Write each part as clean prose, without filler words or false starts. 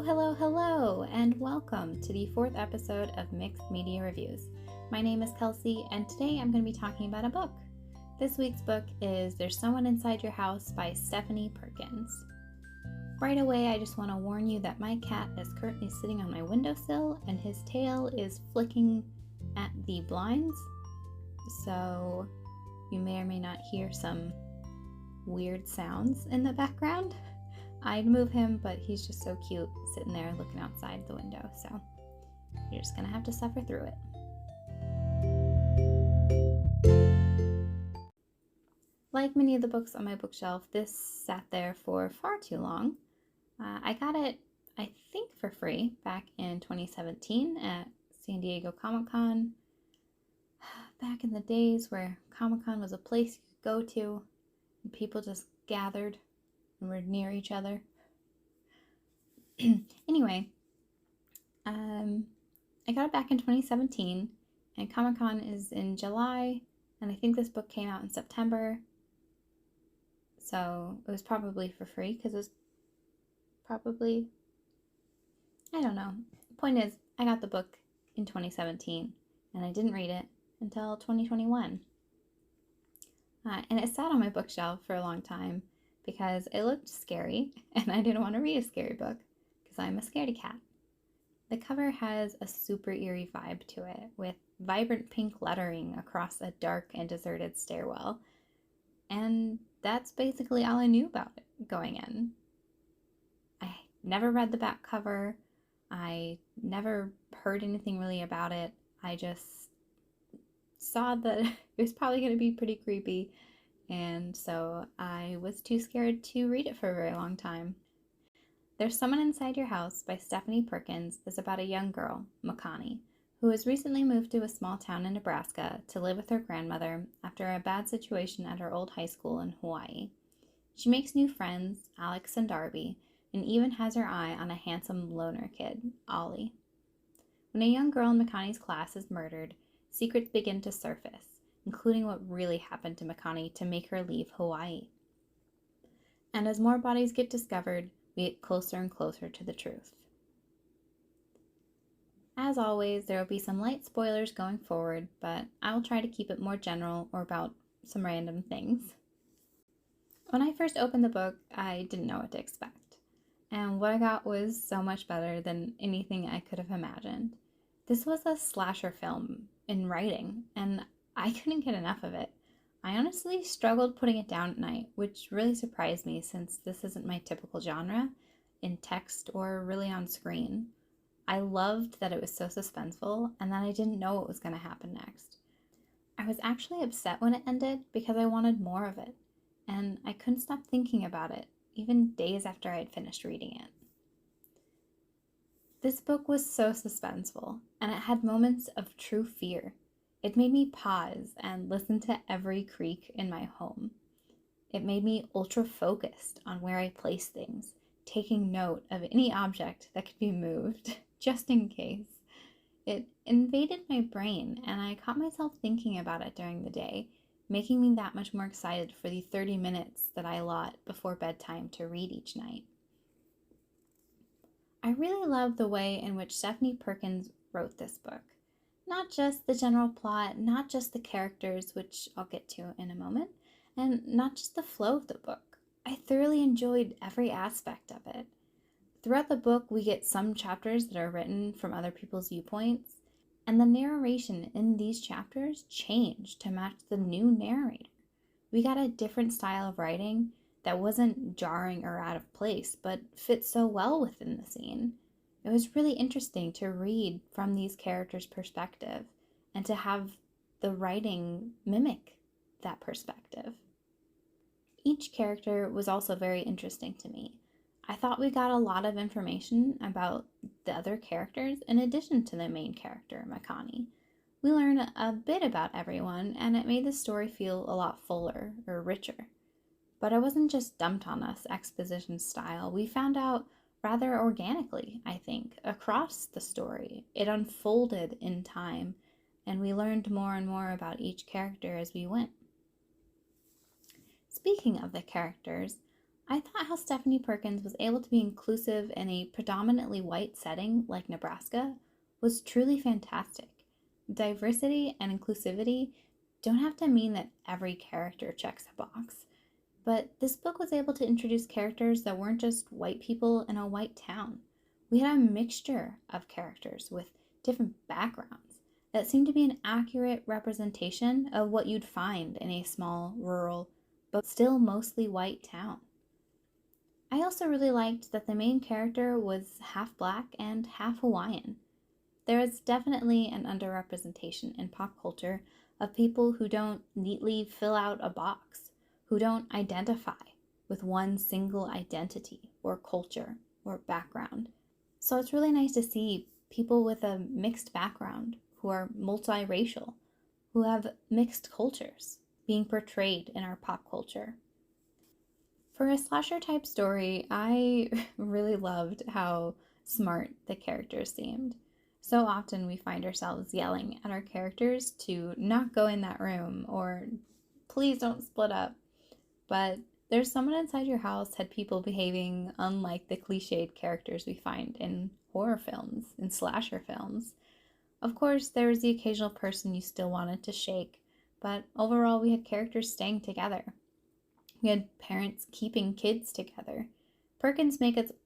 Hello, and welcome to the fourth episode of Mixed Media Reviews. My name is Kelsey, and today I'm going to be talking about a book. This week's book is There's Someone Inside Your House by Stephanie Perkins. Right away, I just want to warn you that my cat is currently sitting on my windowsill, and his tail is flicking at the blinds, so you may or may not hear some weird sounds in the background. I'd move him, but he's just so cute sitting there looking outside the window, so you're just gonna have to suffer through it. Like many of the books on my bookshelf, this sat there for far too long. I got it, I think, for free back in 2017 at San Diego Comic-Con. Back in the days where Comic-Con was a place you could go to and people just gathered and we're near each other. Anyway, I got it back in 2017, and Comic-Con is in July, and I think this book came out in September, so it was probably for free, because it was probably, I don't know. The point is, I got the book in 2017, and I didn't read it until 2021. And it sat on my bookshelf for a long time, because it looked scary, and I didn't want to read a scary book, because I'm a scaredy cat. The cover has a super eerie vibe to it, with vibrant pink lettering across a dark and deserted stairwell, and that's basically all I knew about it going in. I never read the back cover, I never heard anything really about it, I just saw that it was probably going to be pretty creepy, and so I was too scared to read it for a very long time. There's Someone Inside Your House by Stephanie Perkins is about a young girl, Makani, who has recently moved to a small town in Nebraska to live with her grandmother after a bad situation at her old high school in Hawaii. She makes new friends, Alex and Darby, and even has her eye on a handsome loner kid, Ollie. When a young girl in Makani's class is murdered, secrets begin to surface, including what really happened to Makani to make her leave Hawaii. And as more bodies get discovered, we get closer and closer to the truth. As always, there will be some light spoilers going forward, but I will try to keep it more general or about some random things. When I first opened the book, I didn't know what to expect, and what I got was so much better than anything I could have imagined. This was a slasher film in writing, and I couldn't get enough of it. I honestly struggled putting it down at night, which really surprised me since this isn't my typical genre, in text or really on screen. I loved that it was so suspenseful and that I didn't know what was going to happen next. I was actually upset when it ended because I wanted more of it, and I couldn't stop thinking about it, even days after I had finished reading it. This book was so suspenseful, and it had moments of true fear. It made me pause and listen to every creak in my home. It made me ultra-focused on where I placed things, taking note of any object that could be moved, just in case. It invaded my brain, and I caught myself thinking about it during the day, making me that much more excited for the 30 minutes that I allot before bedtime to read each night. I really love the way in which Stephanie Perkins wrote this book. Not just the general plot, not just the characters, which I'll get to in a moment, and not just the flow of the book. I thoroughly enjoyed every aspect of it. Throughout the book, we get some chapters that are written from other people's viewpoints, and the narration in these chapters changed to match the new narrator. We got a different style of writing that wasn't jarring or out of place, but fit so well within the scene. It was really interesting to read from these characters' perspective and to have the writing mimic that perspective. Each character was also very interesting to me. I thought we got a lot of information about the other characters in addition to the main character, Makani. We learned a bit about everyone, and it made the story feel a lot fuller or richer. But it wasn't just dumped on us exposition style. We found out rather organically, I think, across the story. It unfolded in time, and we learned more and more about each character as we went. Speaking of the characters, I thought how Stephanie Perkins was able to be inclusive in a predominantly white setting like Nebraska was truly fantastic. Diversity and inclusivity don't have to mean that every character checks a box, but this book was able to introduce characters that weren't just white people in a white town. We had a mixture of characters with different backgrounds that seemed to be an accurate representation of what you'd find in a small, rural, but still mostly white town. I also really liked that the main character was half black and half Hawaiian. There is definitely an underrepresentation in pop culture of people who don't neatly fill out a box, who don't identify with one single identity or culture or background. So it's really nice to see people with a mixed background who are multiracial, who have mixed cultures being portrayed in our pop culture. For a slasher type story, I really loved how smart the characters seemed. So often we find ourselves yelling at our characters to not go in that room or please don't split up. But there's someone inside your house had people behaving unlike the cliched characters we find in horror films, in slasher films. Of course, there was the occasional person you still wanted to shake, but overall we had characters staying together. We had parents keeping kids together. Perkins makes it.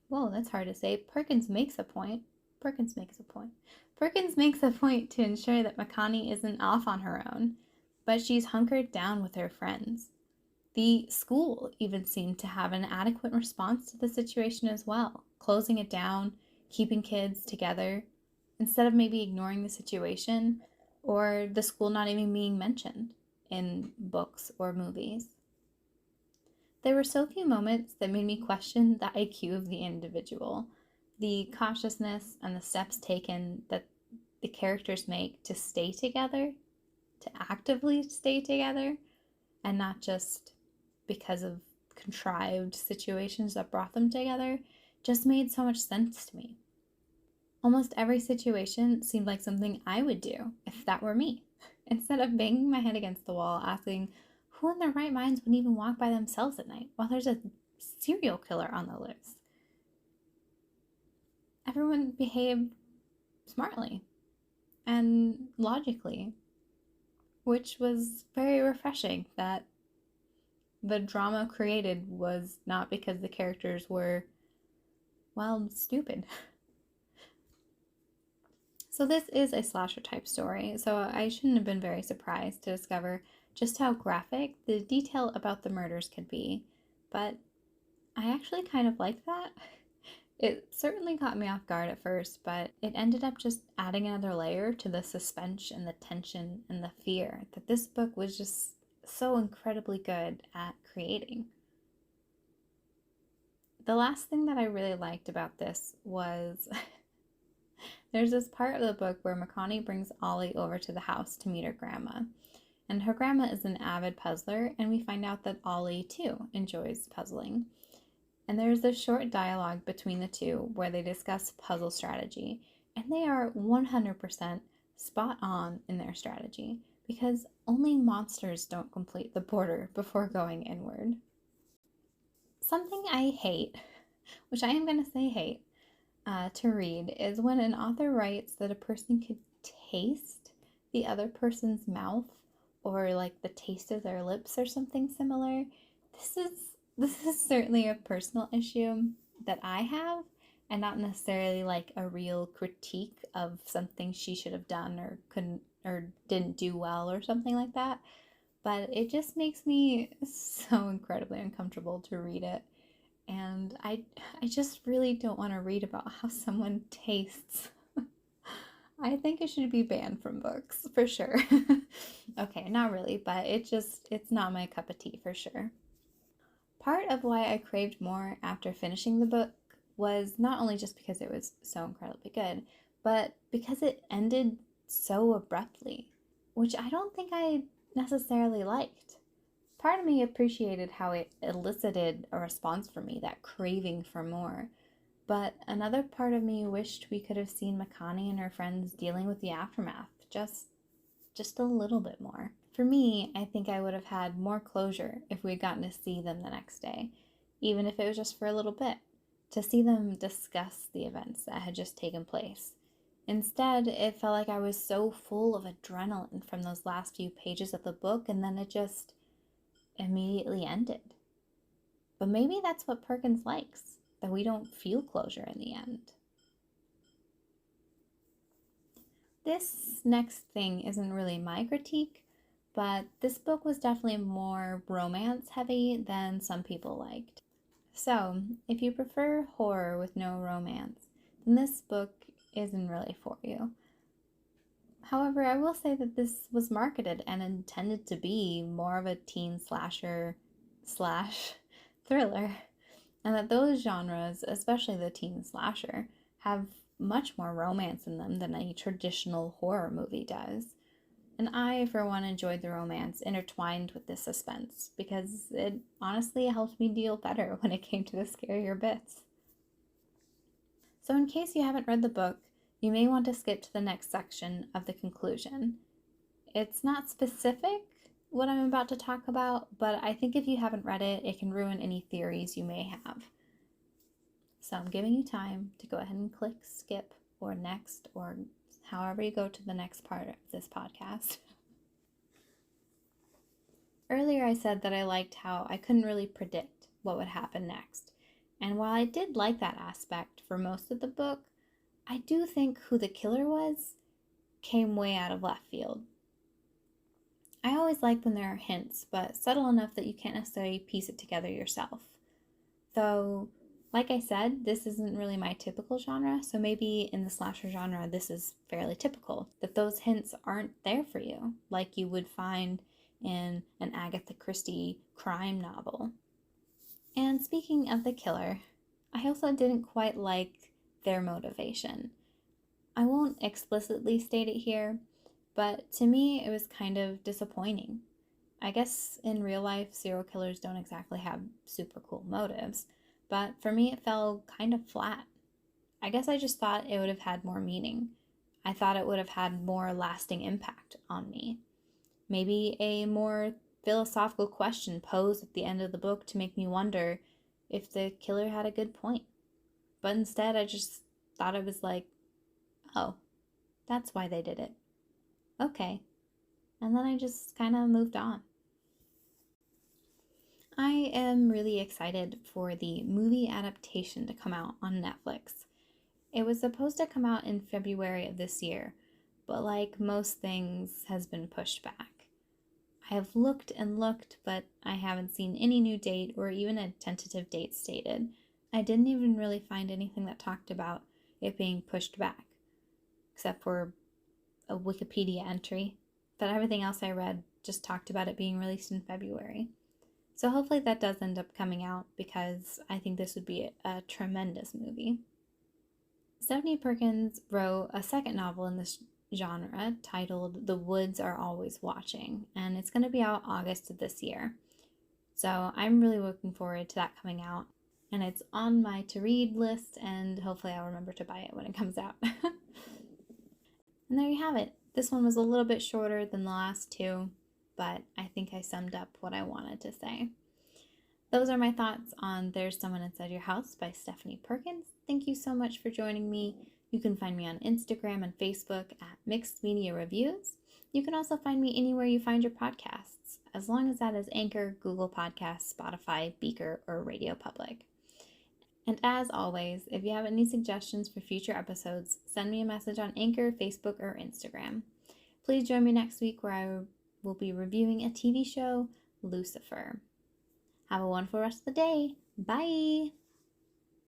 Whoa, that's hard to say. Perkins makes a point. Perkins makes a point. Perkins makes a point to ensure that Makani isn't off on her own, but she's hunkered down with her friends. The school even seemed to have an adequate response to the situation as well, closing it down, keeping kids together, instead of maybe ignoring the situation or the school not even being mentioned in books or movies. There were so few moments that made me question the IQ of the individual, the cautiousness and the steps taken that the characters make to stay together, to actively stay together, and not just because of contrived situations that brought them together, just made so much sense to me. Almost every situation seemed like something I would do if that were me. Instead of banging my head against the wall asking, who in their right minds would even walk by themselves at night while there's a serial killer on the loose? Everyone behaved smartly and logically, which was very refreshing that the drama created was not because the characters were, well, stupid. So this is a slasher type story, so I shouldn't have been very surprised to discover just how graphic the detail about the murders could be, but I actually kind of like that. It certainly caught me off guard at first, but it ended up just adding another layer to the suspense and the tension and the fear that this book was just so incredibly good at creating. The last thing that I really liked about this was there's this part of the book where Makani brings Ollie over to the house to meet her grandma. And her grandma is an avid puzzler, and we find out that Ollie, too, enjoys puzzling. And there's this short dialogue between the two where they discuss puzzle strategy, and they are 100% spot on in their strategy, because only monsters don't complete the border before going inward. Something I hate, which I am going to say hate, to read is when an author writes that a person could taste the other person's mouth or like the taste of their lips or something similar. This is certainly a personal issue that I have, and not necessarily like a real critique of something she should have done or couldn't or didn't do well or something like that. But it just makes me so incredibly uncomfortable to read it. And I just really don't want to read about how someone tastes. I think it should be banned from books, for sure. Okay, not really, but it's not my cup of tea, for sure. Part of why I craved more after finishing the book was not only just because it was so incredibly good, but because it ended so abruptly, which I don't think I necessarily liked. Part of me appreciated how it elicited a response from me, that craving for more. But another part of me wished we could have seen Makani and her friends dealing with the aftermath just a little bit more. For me, I think I would have had more closure if we had gotten to see them the next day. even if it was just for a little bit, to see them discuss the events that had just taken place. Instead, it felt like I was so full of adrenaline from those last few pages of the book, and then it just immediately ended. But maybe that's what Perkins likes, that we don't feel closure in the end. This next thing isn't really my critique, but this book was definitely more romance heavy than some people liked. So, if you prefer horror with no romance, then this book isn't really for you. However, I will say that this was marketed and intended to be more of a teen slasher / thriller, and that those genres, especially the teen slasher, have much more romance in them than a traditional horror movie does. And I, for one, enjoyed the romance intertwined with the suspense because it honestly helped me deal better when it came to the scarier bits. So in case you haven't read the book, you may want to skip to the next section of the conclusion. It's not specific what I'm about to talk about, but I think if you haven't read it, it can ruin any theories you may have. So I'm giving you time to go ahead and click skip or next or however you go to the next part of this podcast. Earlier I said that I liked how I couldn't really predict what would happen next. And while I did like that aspect for most of the book, I do think who the killer was came way out of left field. I always like when there are hints, but subtle enough that you can't necessarily piece it together yourself. Though, like I said, this isn't really my typical genre, so maybe in the slasher genre this is fairly typical, that those hints aren't there for you, like you would find in an Agatha Christie crime novel. And speaking of the killer, I also didn't quite like their motivation. I won't explicitly state it here, but to me it was kind of disappointing. I guess in real life serial killers don't exactly have super cool motives, but for me it fell kind of flat. I guess I just thought it would have had more meaning. I thought it would have had more lasting impact on me. Maybe a more philosophical question posed at the end of the book to make me wonder if the killer had a good point. But instead I just thought it was like, oh, that's why they did it. Okay. And then I just kind of moved on. I am really excited for the movie adaptation to come out on Netflix. It was supposed to come out in February of this year, but like most things, has been pushed back. I have looked and looked, but I haven't seen any new date or even a tentative date stated. I didn't even really find anything that talked about it being pushed back, except for a Wikipedia entry, but everything else I read just talked about it being released in February. So hopefully that does end up coming out because I think this would be a tremendous movie. Stephanie Perkins wrote a second novel in this genre titled The Woods Are Always Watching, and it's going to be out August of this year. So I'm really looking forward to that coming out, and it's on my to-read list, and hopefully I'll remember to buy it when it comes out. And there you have it. This one was a little bit shorter than the last two, but I think I summed up what I wanted to say. Those are my thoughts on There's Someone Inside Your House by Stephanie Perkins. Thank you so much for joining me. You can find me on Instagram and Facebook at Mixed Media Reviews. You can also find me anywhere you find your podcasts, as long as that is Anchor, Google Podcasts, Spotify, Beaker, or Radio Public. And as always, if you have any suggestions for future episodes, send me a message on Anchor, Facebook, or Instagram. Please join me next week where I will be reviewing a TV show, Lucifer. Have a wonderful rest of the day. Bye!